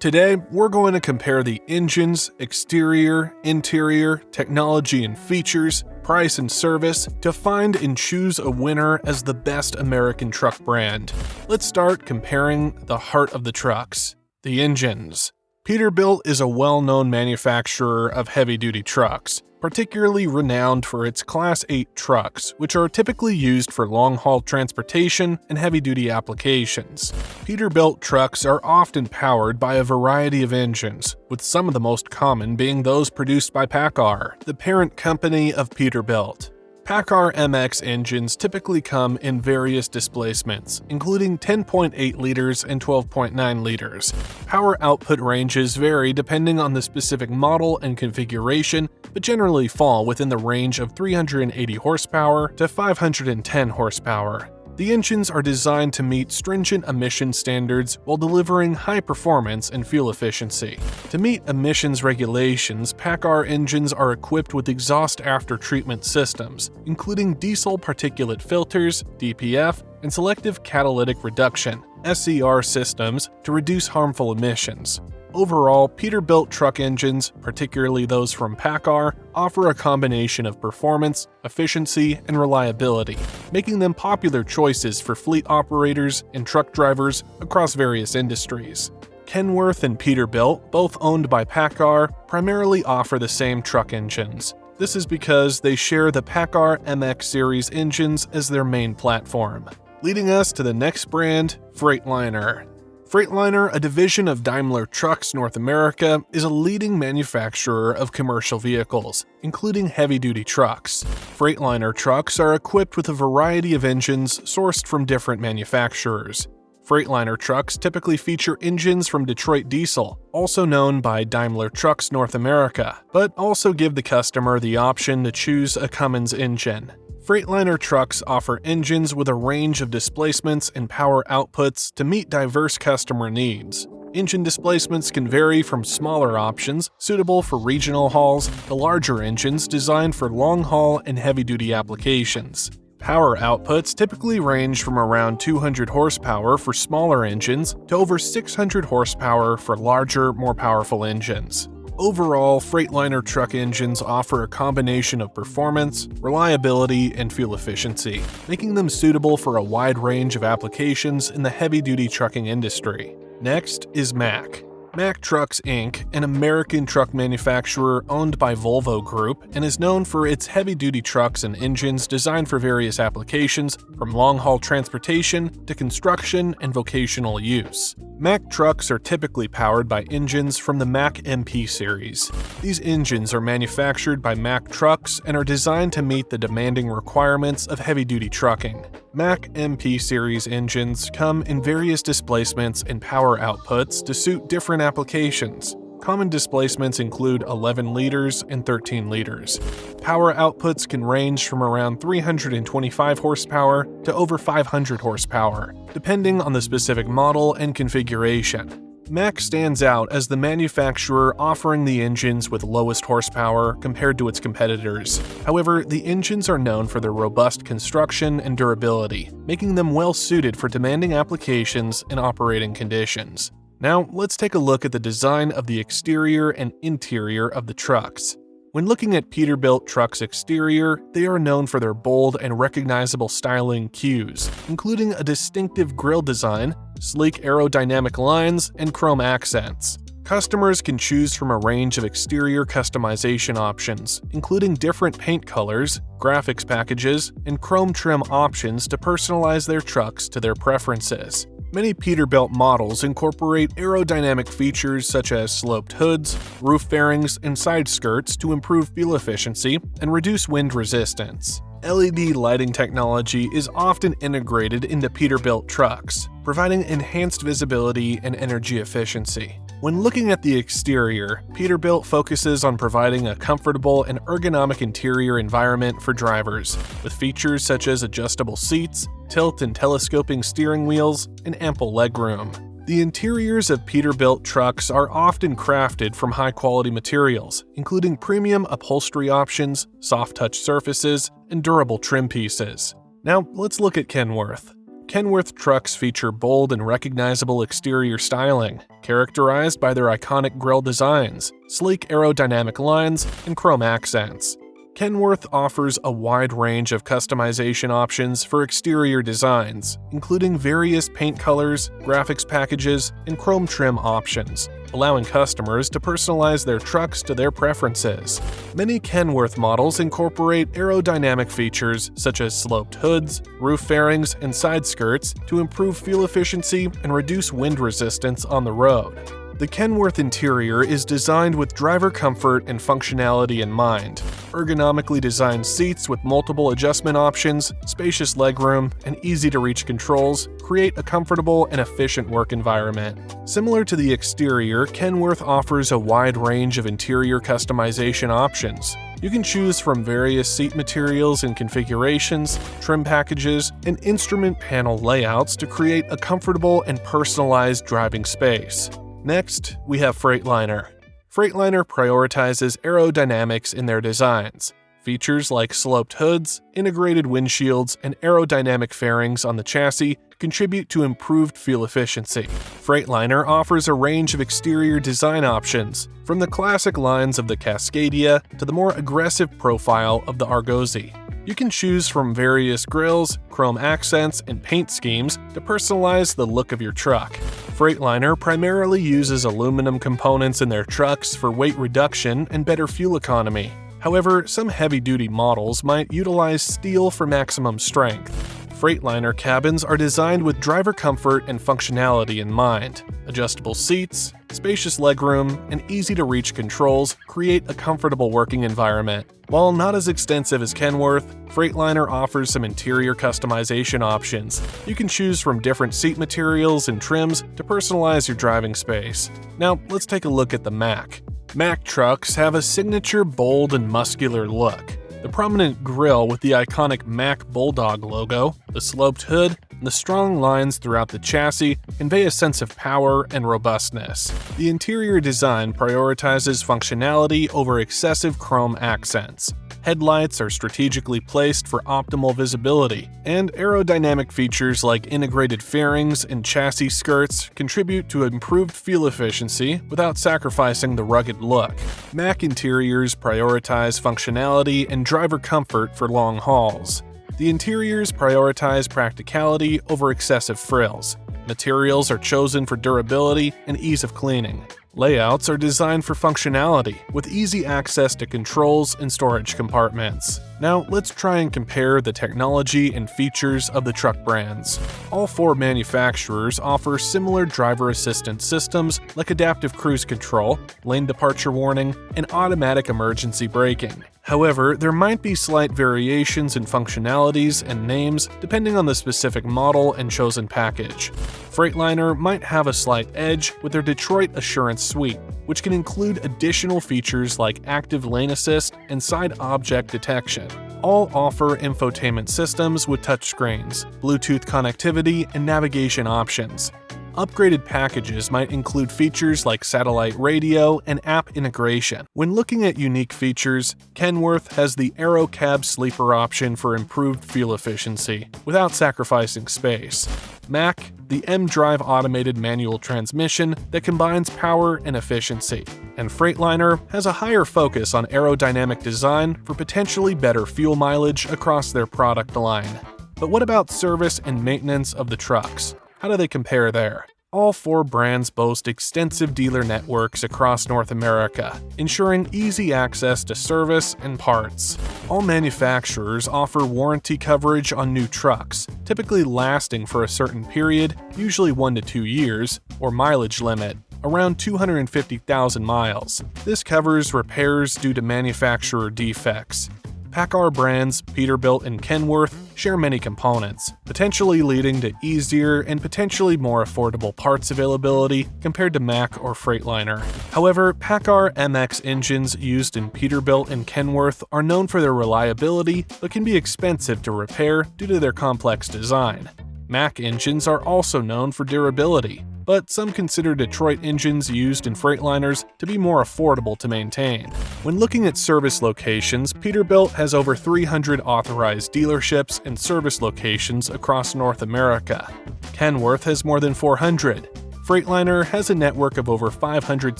Today, we're going to compare the engines, exterior, interior, technology and features, price and service to find and choose a winner as the best American truck brand. Let's start comparing the heart of the trucks, the engines. Peterbilt is a well-known manufacturer of heavy-duty trucks, particularly renowned for its Class 8 trucks, which are typically used for long-haul transportation and heavy-duty applications. Peterbilt trucks are often powered by a variety of engines, with some of the most common being those produced by PACCAR, the parent company of Peterbilt. PACCAR MX engines typically come in various displacements, including 10.8 liters and 12.9 liters. Power output ranges vary depending on the specific model and configuration, but generally fall within the range of 380 horsepower to 510 horsepower. The engines are designed to meet stringent emission standards while delivering high performance and fuel efficiency. To meet emissions regulations, PACCAR engines are equipped with exhaust after-treatment systems, including diesel particulate filters, DPF, and selective catalytic reduction, SCR systems, to reduce harmful emissions. Overall, Peterbilt truck engines, particularly those from PACCAR, offer a combination of performance, efficiency, and reliability, making them popular choices for fleet operators and truck drivers across various industries. Kenworth and Peterbilt, both owned by PACCAR, primarily offer the same truck engines. This is because they share the PACCAR MX series engines as their main platform. Leading us to the next brand, Freightliner. Freightliner, a division of Daimler Trucks North America, is a leading manufacturer of commercial vehicles, including heavy-duty trucks. Freightliner trucks are equipped with a variety of engines sourced from different manufacturers. Freightliner trucks typically feature engines from Detroit Diesel, also known by Daimler Trucks North America, but also give the customer the option to choose a Cummins engine. Freightliner trucks offer engines with a range of displacements and power outputs to meet diverse customer needs. Engine displacements can vary from smaller options suitable for regional hauls to larger engines designed for long-haul and heavy-duty applications. Power outputs typically range from around 200 horsepower for smaller engines to over 600 horsepower for larger, more powerful engines. Overall, Freightliner truck engines offer a combination of performance, reliability, and fuel efficiency, making them suitable for a wide range of applications in the heavy-duty trucking industry. Next is MACK. MACK Trucks Inc., an American truck manufacturer owned by Volvo Group and is known for its heavy-duty trucks and engines designed for various applications, from long-haul transportation to construction and vocational use. MACK trucks are typically powered by engines from the MACK MP series. These engines are manufactured by MACK Trucks and are designed to meet the demanding requirements of heavy-duty trucking. MACK MP series engines come in various displacements and power outputs to suit different applications. Common displacements include 11 liters and 13 liters. Power outputs can range from around 325 horsepower to over 500 horsepower, depending on the specific model and configuration. MACK stands out as the manufacturer offering the engines with lowest horsepower compared to its competitors. However, the engines are known for their robust construction and durability, making them well suited for demanding applications and operating conditions. Now, let's take a look at the design of the exterior and interior of the trucks. When looking at Peterbilt trucks' exterior, they are known for their bold and recognizable styling cues, including a distinctive grille design, sleek aerodynamic lines, and chrome accents. Customers can choose from a range of exterior customization options, including different paint colors, graphics packages, and chrome trim options to personalize their trucks to their preferences. Many Peterbilt models incorporate aerodynamic features such as sloped hoods, roof fairings, and side skirts to improve fuel efficiency and reduce wind resistance. LED lighting technology is often integrated into Peterbilt trucks, providing enhanced visibility and energy efficiency. When looking at the exterior, Peterbilt focuses on providing a comfortable and ergonomic interior environment for drivers, with features such as adjustable seats, tilt and telescoping steering wheels, and ample legroom. The interiors of Peterbilt trucks are often crafted from high-quality materials, including premium upholstery options, soft-touch surfaces, and durable trim pieces. Now, let's look at Kenworth. Kenworth trucks feature bold and recognizable exterior styling, characterized by their iconic grille designs, sleek aerodynamic lines, and chrome accents. Kenworth offers a wide range of customization options for exterior designs, including various paint colors, graphics packages, and chrome trim options, allowing customers to personalize their trucks to their preferences. Many Kenworth models incorporate aerodynamic features such as sloped hoods, roof fairings, and side skirts to improve fuel efficiency and reduce wind resistance on the road. The Kenworth interior is designed with driver comfort and functionality in mind. Ergonomically designed seats with multiple adjustment options, spacious legroom, and easy-to-reach controls create a comfortable and efficient work environment. Similar to the exterior, Kenworth offers a wide range of interior customization options. You can choose from various seat materials and configurations, trim packages, and instrument panel layouts to create a comfortable and personalized driving space. Next, we have Freightliner. Freightliner prioritizes aerodynamics in their designs. Features like sloped hoods, integrated windshields, and aerodynamic fairings on the chassis contribute to improved fuel efficiency. Freightliner offers a range of exterior design options, from the classic lines of the Cascadia to the more aggressive profile of the Argosy. You can choose from various grilles, chrome accents, and paint schemes to personalize the look of your truck. Freightliner primarily uses aluminum components in their trucks for weight reduction and better fuel economy. However, some heavy-duty models might utilize steel for maximum strength. Freightliner cabins are designed with driver comfort and functionality in mind. Adjustable seats, spacious legroom, and easy-to-reach controls create a comfortable working environment. While not as extensive as Kenworth, Freightliner offers some interior customization options. You can choose from different seat materials and trims to personalize your driving space. Now, let's take a look at the MACK. MACK trucks have a signature bold and muscular look. The prominent grille with the iconic MACK Bulldog logo, the sloped hood, and the strong lines throughout the chassis convey a sense of power and robustness. The interior design prioritizes functionality over excessive chrome accents. Headlights are strategically placed for optimal visibility, and aerodynamic features like integrated fairings and chassis skirts contribute to improved fuel efficiency without sacrificing the rugged look. MACK interiors prioritize functionality and driver comfort for long hauls. The interiors prioritize practicality over excessive frills. Materials are chosen for durability and ease of cleaning. Layouts are designed for functionality, with easy access to controls and storage compartments. Now, let's try and compare the technology and features of the truck brands. All four manufacturers offer similar driver assistance systems like adaptive cruise control, lane departure warning, and automatic emergency braking. However, there might be slight variations in functionalities and names depending on the specific model and chosen package. Freightliner might have a slight edge with their Detroit Assurance Suite, which can include additional features like active lane assist and side object detection. All offer infotainment systems with touchscreens, Bluetooth connectivity, and navigation options. Upgraded packages might include features like satellite radio and app integration. When looking at unique features, Kenworth has the Aero Cab Sleeper option for improved fuel efficiency, without sacrificing space. MACK, the M-Drive automated manual transmission that combines power and efficiency. And Freightliner has a higher focus on aerodynamic design for potentially better fuel mileage across their product line. But what about service and maintenance of the trucks? How do they compare there? All four brands boast extensive dealer networks across North America, ensuring easy access to service and parts. All manufacturers offer warranty coverage on new trucks, typically lasting for a certain period, usually 1 to 2 years, or mileage limit, around 250,000 miles. This covers repairs due to manufacturer defects. PACCAR brands Peterbilt and Kenworth share many components, potentially leading to easier and potentially more affordable parts availability compared to MACK or Freightliner. However, PACCAR MX engines used in Peterbilt and Kenworth are known for their reliability but can be expensive to repair due to their complex design. MACK engines are also known for durability, but some consider Detroit engines used in Freightliners to be more affordable to maintain. When looking at service locations, Peterbilt has over 300 authorized dealerships and service locations across North America. Kenworth has more than 400. Freightliner has a network of over 500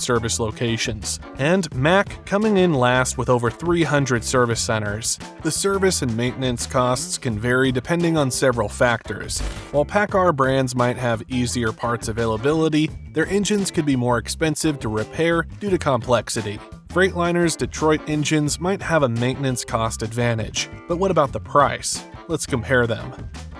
service locations, and MACK coming in last with over 300 service centers. The service and maintenance costs can vary depending on several factors. While PACCAR brands might have easier parts availability, their engines could be more expensive to repair due to complexity. Freightliner's Detroit engines might have a maintenance cost advantage, but what about the price? Let's compare them.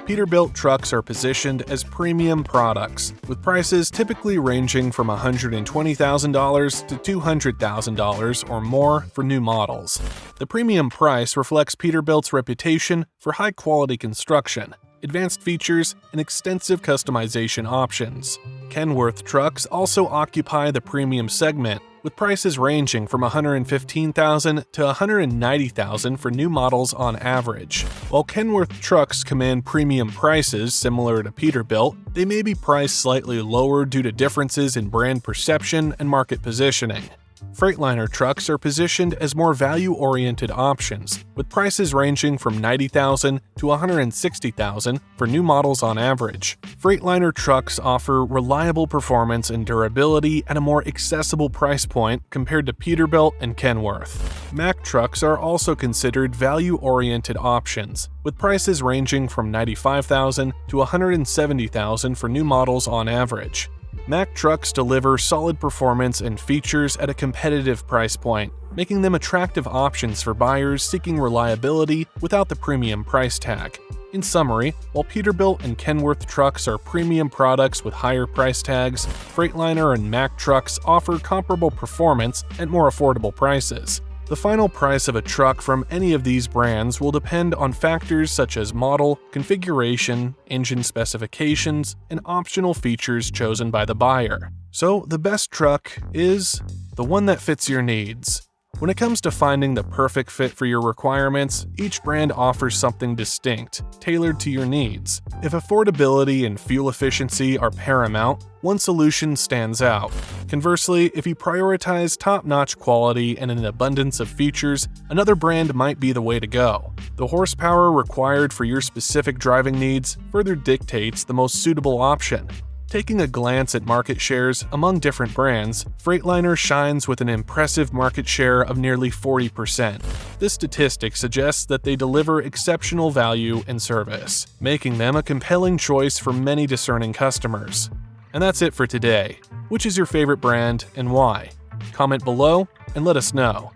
Peterbilt trucks are positioned as premium products, with prices typically ranging from $120,000 to $200,000 or more for new models. The premium price reflects Peterbilt's reputation for high-quality construction, advanced features, and extensive customization options. Kenworth trucks also occupy the premium segment, with prices ranging from $115,000 to $190,000 for new models on average. While Kenworth trucks command premium prices similar to Peterbilt, they may be priced slightly lower due to differences in brand perception and market positioning. Freightliner trucks are positioned as more value-oriented options, with prices ranging from $90,000 to $160,000 for new models on average. Freightliner trucks offer reliable performance and durability at a more accessible price point compared to Peterbilt and Kenworth. MACK trucks are also considered value-oriented options, with prices ranging from $95,000 to $170,000 for new models on average. MACK trucks deliver solid performance and features at a competitive price point, making them attractive options for buyers seeking reliability without the premium price tag. In summary, while Peterbilt and Kenworth trucks are premium products with higher price tags, Freightliner and MACK trucks offer comparable performance at more affordable prices. The final price of a truck from any of these brands will depend on factors such as model, configuration, engine specifications, and optional features chosen by the buyer. So the best truck is the one that fits your needs. When it comes to finding the perfect fit for your requirements, each brand offers something distinct, tailored to your needs. If affordability and fuel efficiency are paramount, one solution stands out. Conversely, if you prioritize top-notch quality and an abundance of features, another brand might be the way to go. The horsepower required for your specific driving needs further dictates the most suitable option. Taking a glance at market shares among different brands, Freightliner shines with an impressive market share of nearly 40%. This statistic suggests that they deliver exceptional value and service, making them a compelling choice for many discerning customers. And that's it for today. Which is your favorite brand and why? Comment below and let us know.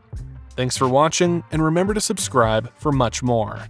Thanks for watching, and remember to subscribe for much more.